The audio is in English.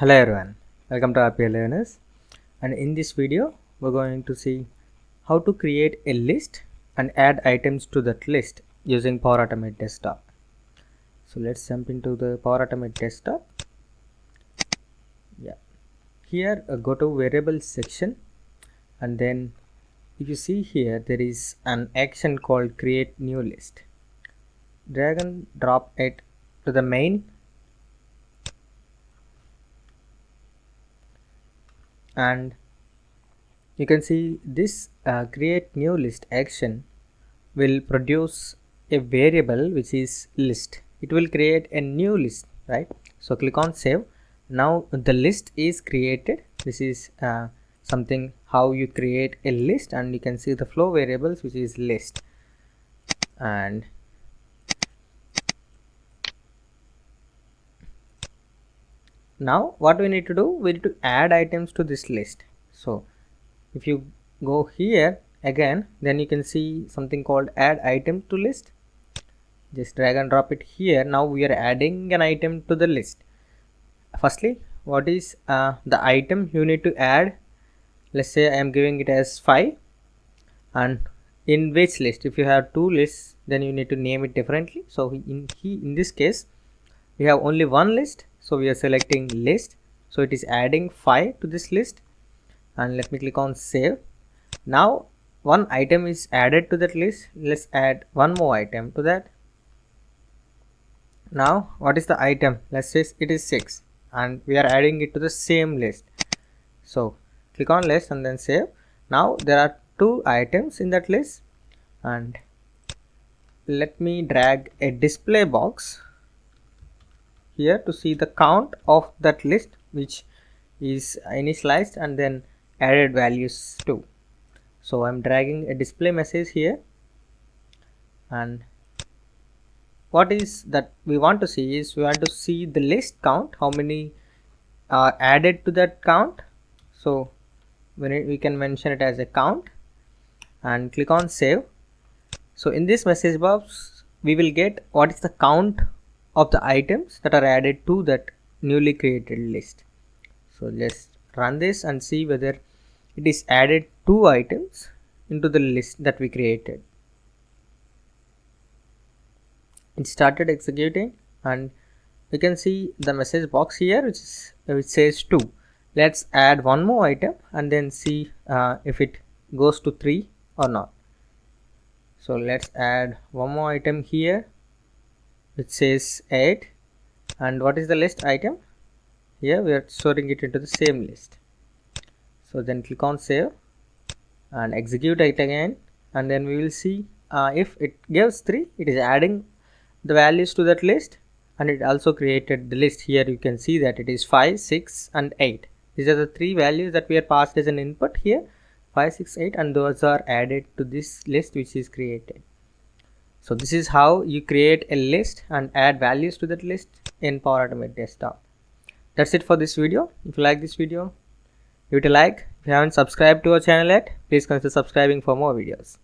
Hello everyone, welcome to RPA Learners, and in this video we're going to see how to create a list and add items to that list using Power Automate Desktop. So let's jump into the Power Automate Desktop. Here go to variables section, and then if you see here there is an action called create new list. Drag and drop it to the main, and you can see this create new list action will produce a variable which is list. It will create a new list, right? So click on save. Now the list is created. This is something how you create a list, and you can see the flow variables which is list. And now what we need to do, we need to add items to this list. So if you go here again, then you can see something called add item to list. Just drag and drop it here. Now we are adding an item to the list. Firstly, what is the item you need to add? Let's say I am giving it as 5, and in which list? If you have two lists, then you need to name it differently. So in this case we have only one list, so we are selecting list. So it is adding 5 to this list, and let me click on save. Now one item is added to that list. Let's add one more item to that. Now what is the item? Let's say it is 6, and we are adding it to the same list. So click on list and then save. Now there are 2 items in that list, and let me drag a display box here to see the count of that list which is initialized and then added values too. So I'm dragging a display message here, and what is that we want to see is we want to see the list count, how many are added to that count. So we can mention it as a count and click on save. So in this message box we will get what is the count of the items that are added to that newly created list. So let's run this and see whether it is added 2 items into the list that we created. It started executing, and you can see the message box here which says 2. Let's add one more item and then see if it goes to 3 or not. So let's add one more item here which says 8, and what is the list item? Here we are storing it into the same list. So then click on save and execute it again, and then we will see if it gives 3, it is adding the values to that list, and it also created the list. Here you can see that it is 5, 6 and 8. These are the 3 values that we are passed as an input here, 5, 6, 8, and those are added to this list which is created. So this is how you create a list and add values to that list in Power Automate Desktop. That's it for this video. If you like this video, give it a like. If you haven't subscribed to our channel yet, please consider subscribing for more videos.